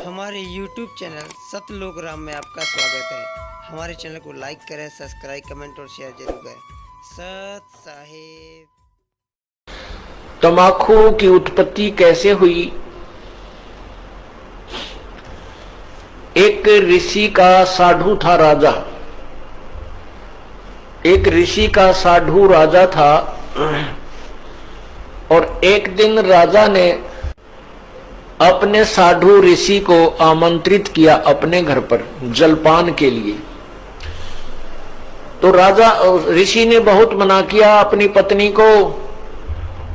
हमारे YouTube channel सतलोक राम में आपका स्वागत है। हमारे चैनल को लाइक करें, सब्सक्राइब, कमेंट और शेयर जरूर करें। सत साहेब। तंबाकू की उत्पत्ति कैसे हुई? एक ऋषि का साधु था राजा। एक ऋषि का साधु राजा था और एक दिन राजा ने अपने साधु ऋषि को आमंत्रित किया अपने घर पर जलपान के लिए। तो राजा ऋषि ने बहुत मना किया अपनी पत्नी को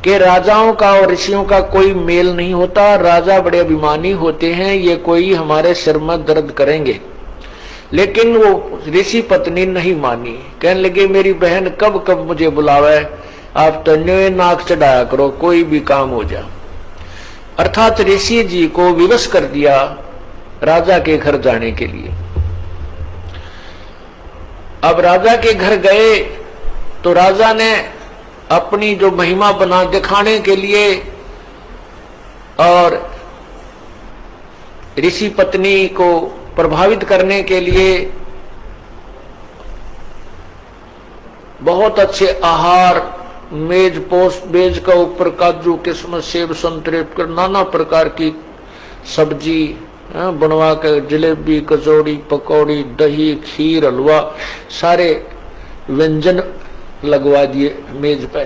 कि राजाओं का और ऋषियों का कोई मेल नहीं होता, राजा बड़े अभिमानी होते हैं, ये कोई हमारे सिर में दर्द करेंगे। लेकिन वो ऋषि पत्नी नहीं मानी, कहने लगे मेरी बहन कब कब मुझे बुलावे, आप तो न्योय नाक चढ़ाया करो, कोई भी काम हो जा। अर्थात ऋषि जी को विवश कर दिया राजा के घर जाने के लिए। अब राजा के घर गए तो राजा ने अपनी जो महिमा बना दिखाने के लिए और ऋषि पत्नी को प्रभावित करने के लिए बहुत अच्छे आहार, मेज पोस्ट मेज का ऊपर काजू किस्मत सेब संतरे कर नाना प्रकार की सब्जी बनवा कर, जलेबी कचौड़ी पकौड़ी दही खीर हलवा सारे व्यंजन लगवा दिए मेज पे।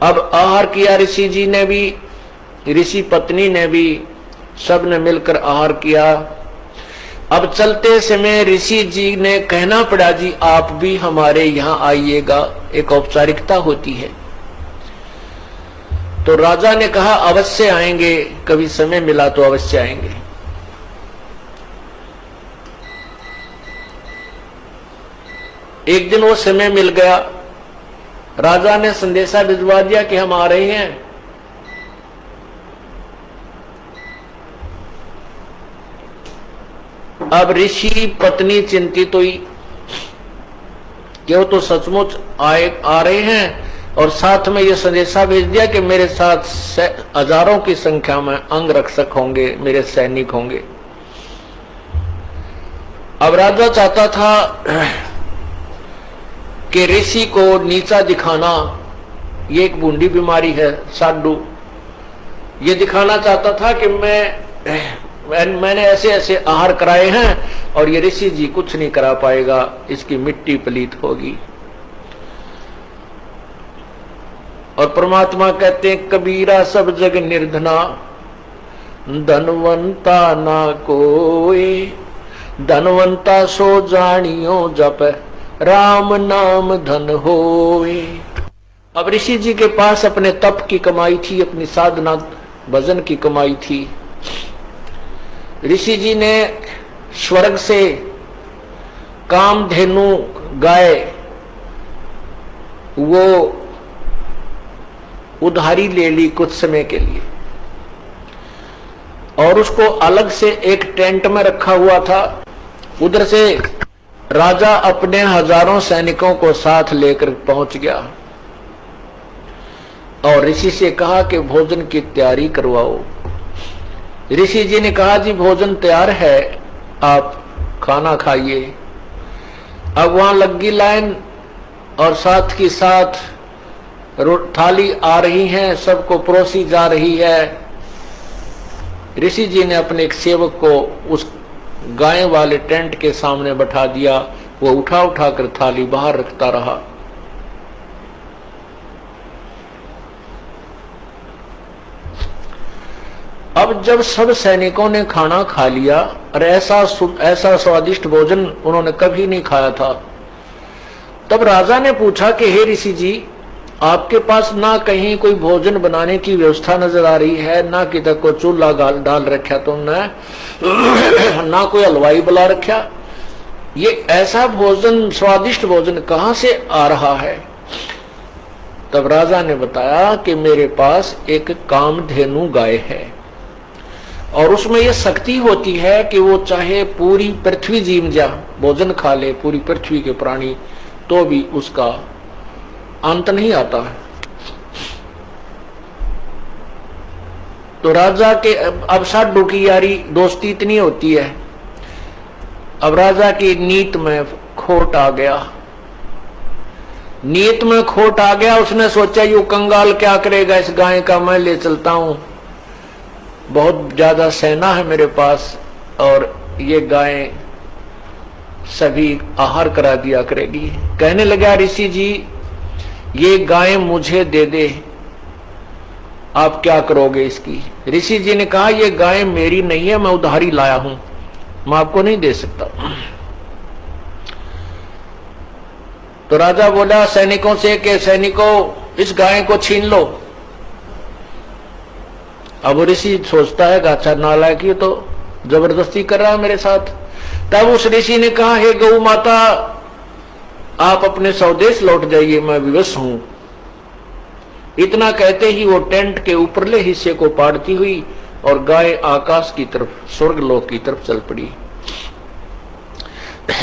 अब आहार किया ऋषि जी ने भी, ऋषि पत्नी ने भी, सब ने मिलकर आहार किया। अब चलते समय ऋषि जी ने कहना पड़ा जी आप भी हमारे यहाँ आइएगा, एक औपचारिकता होती है। तो राजा ने कहा अवश्य आएंगे, कभी समय मिला तो अवश्य आएंगे। एक दिन वो समय मिल गया, राजा ने संदेशा भिजवा दिया कि हम आ रहे हैं। अब ऋषि पत्नी चिंतित हुई कि वो तो सचमुच आ रहे हैं और साथ में ये संदेशा भेज दिया कि मेरे साथ हजारों की संख्या में अंगरक्षक होंगे, मेरे सैनिक होंगे। अब राजा चाहता था कि ऋषि को नीचा दिखाना, ये एक बूंदी बीमारी है साधु, ये दिखाना चाहता था कि मैंने ऐसे ऐसे आहार कराए हैं और ये ऋषि जी कुछ नहीं करा पाएगा, इसकी मिट्टी पलीत होगी। और परमात्मा कहते हैं कबीरा सब जग निर्धना, धनवंता ना कोई, धनवंता सो जानियो जप राम नाम धन होए। अब ऋषि जी के पास अपने तप की कमाई थी, अपनी साधना भजन की कमाई थी। ऋषि जी ने स्वर्ग से कामधेनु गाय वो उधारी ले ली कुछ समय के लिए और उसको अलग से एक टेंट में रखा हुआ था। उधर से राजा अपने हजारों सैनिकों को साथ लेकर पहुंच गया और ऋषि से कहा कि भोजन की तैयारी करवाओ। ऋषि जी ने कहा जी भोजन तैयार है, आप खाना खाइए। अब वहां लगी लाइन और साथ की साथ थाली आ रही है, सबको परोसी जा रही है। ऋषि जी ने अपने एक सेवक को उस गाय वाले टेंट के सामने बैठा दिया, वो उठा उठा कर थाली बाहर रखता रहा। अब जब सब सैनिकों ने खाना खा लिया और ऐसा स्वादिष्ट भोजन उन्होंने कभी नहीं खाया था, तब राजा ने पूछा कि हे ऋषि जी आपके पास ना कहीं कोई भोजन बनाने की व्यवस्था नजर आ रही है, ना किधर को चूल्हा डाल रखा तुमने, ना कोई हलवाई बुला रखा, ये ऐसा भोजन स्वादिष्ट भोजन कहां से आ रहा है? तब राजा ने बताया कि मेरे पास एक कामधेनु गाय है और उसमें यह शक्ति होती है कि वो चाहे पूरी पृथ्वी जीव जा भोजन खा ले, पूरी पृथ्वी के प्राणी, तो भी उसका अंत नहीं आता है। तो राजा के अब साधु की यारी दोस्ती इतनी होती है, अब राजा की नीत में खोट आ गया, नीत में खोट आ गया। उसने सोचा यू कंगाल क्या करेगा, इस गाय का मैं ले चलता हूं, बहुत ज्यादा सेना है मेरे पास और ये गाय सभी आहार करा दिया करेगी। कहने लगा ऋषि जी ये गाय मुझे दे दे, आप क्या करोगे इसकी। ऋषि जी ने कहा ये गाय मेरी नहीं है, मैं उधारी लाया हूं, मैं आपको नहीं दे सकता। तो राजा बोला सैनिकों से कि सैनिकों इस गाय को छीन लो। अब ऋषि सोचता है अच्छा नालायक ये तो जबरदस्ती कर रहा है मेरे साथ। तब उस ऋषि ने कहा हे गौ माता आप अपने स्वदेश लौट जाइए, मैं विवश हूं। इतना कहते ही वो टेंट के ऊपरले हिस्से को पाड़ती हुई और गाय आकाश की तरफ, स्वर्गलोक की तरफ चल पड़ी।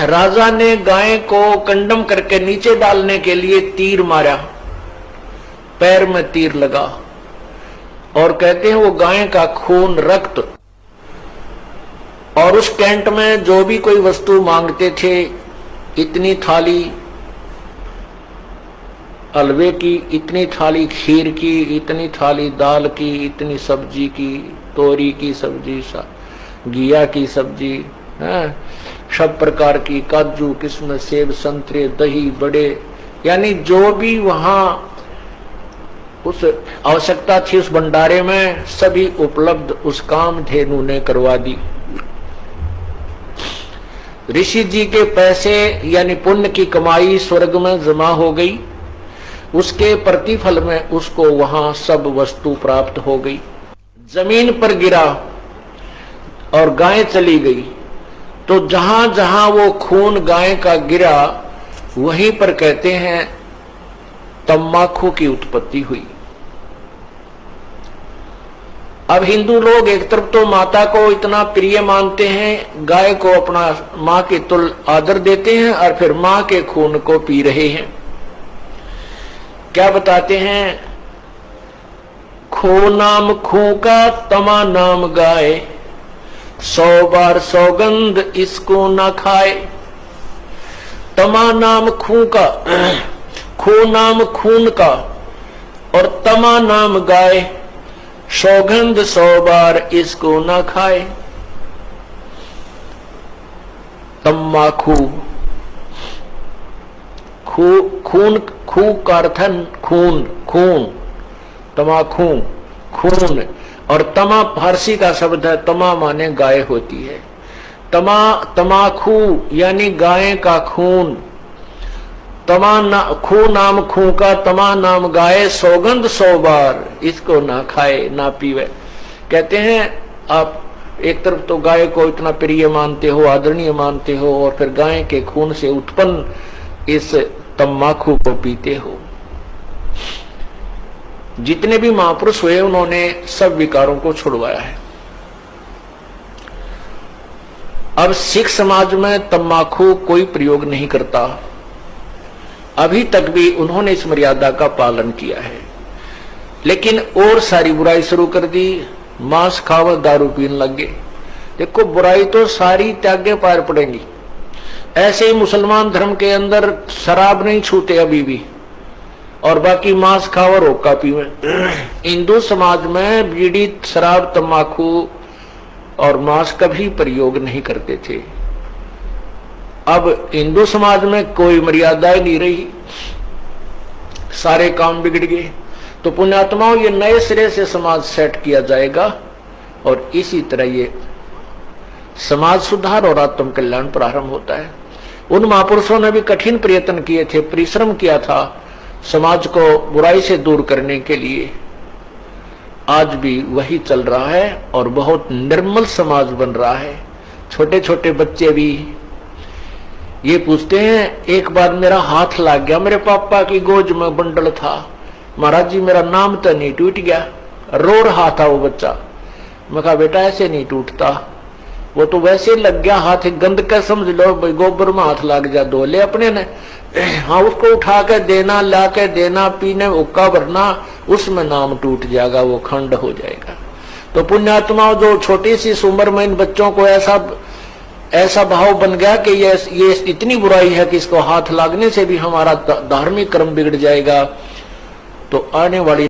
राजा ने गाय को कंडम करके नीचे डालने के लिए तीर मारा, पैर में तीर लगा और कहते हैं वो गाय का खून, रक्त और उस टेंट में जो भी कोई वस्तु मांगते थे, इतनी थाली हलवे की, इतनी थाली खीर की, इतनी थाली दाल की, इतनी सब्जी की, तोरी की सब्जी, घिया की सब्जी, सब प्रकार की, काजू किस्म, सेब, संतरे, दही, बड़े, यानी जो भी वहां उस आवश्यकता थी उस भंडारे में सभी उपलब्ध उस कामधेनु ने करवा दी। ऋषि जी के पैसे यानी पुण्य की कमाई स्वर्ग में जमा हो गई, उसके प्रतिफल में उसको वहां सब वस्तु प्राप्त हो गई। जमीन पर गिरा और गाय चली गई, तो जहां जहां वो खून गाय का गिरा वहीं पर कहते हैं तम्बाकू की उत्पत्ति हुई। अब हिंदू लोग एक तरफ तो माता को इतना प्रिय मानते हैं, गाय को अपना मां के तुल आदर देते हैं और फिर मां के खून को पी रहे हैं। क्या बताते हैं, खो नाम खू का तमा नाम गाय, 100 बार सौगंध इसको ना खाए। तमा नाम खू का, खू नाम खून का और तमा नाम गाय, सौगंध 100 बार इसको ना खाए। तम्बाकू, खून, खू का अर्थ है खून, खून, तमाखू, खून, और तमा फारसी का शब्द है, तमा माने गाय होती है। तमाखू यानी गाय का खून, खू नाम खू का तमा नाम गाय, सौगंध 100 बार इसको ना खाए ना पीवे। कहते हैं आप एक तरफ तो गाय को इतना प्रिय मानते हो, आदरणीय मानते हो, और फिर गाय के खून से उत्पन्न इस तम्बाकू को पीते हो। जितने भी महापुरुष हुए उन्होंने सब विकारों को छुड़वाया है। अब सिख समाज में तम्बाकू कोई प्रयोग नहीं करता, अभी तक भी उन्होंने इस मर्यादा का पालन किया है। लेकिन और सारी बुराई शुरू कर दी, मांस खावर, दारू पीने लग गए। देखो बुराई तो सारी त्यागे पार पड़ेंगी। ऐसे ही मुसलमान धर्म के अंदर शराब नहीं छूते अभी भी, और बाकी मांस खावर होका पीवे। हिंदू समाज में बीड़ी, शराब, तंबाकू और मांस कभी प्रयोग नहीं करते थे। अब हिंदू समाज में कोई मर्यादा ही नहीं रही, सारे काम बिगड़ गए। तो पुण्यात्माओं ये नए सिरे से समाज सेट किया जाएगा और इसी तरह ये समाज सुधार और आत्म कल्याण प्रारंभ होता है। उन महापुरुषों ने भी कठिन प्रयत्न किए थे, परिश्रम किया था समाज को बुराई से दूर करने के लिए। आज भी वही चल रहा है और बहुत निर्मल समाज बन रहा है। छोटे छोटे बच्चे भी ये पूछते हैं, एक बार मेरा हाथ लग गया, मेरे पापा की गोद में बंडल था, महाराज जी मेरा नाम तो नहीं टूट गया। रो रहा था वो बच्चा। मैं कहा बेटा ऐसे नहीं टूटता, वो तो वैसे लग गया हाथ, गंद का समझ लो, गोबर में हाथ लग जा, धो ले अपने ने। हाँ उसको उठा के देना, ला के देना, पीने उक्का भरना, उसमें नाम टूट जाएगा, वो खंड हो जाएगा। तो पुण्यात्माओं, जो छोटी सी उम्र में इन बच्चों को ऐसा भाव बन गया कि ये इतनी बुराई है कि इसको हाथ लगने से भी हमारा धार्मिक कर्म बिगड़ जाएगा, तो आने वाली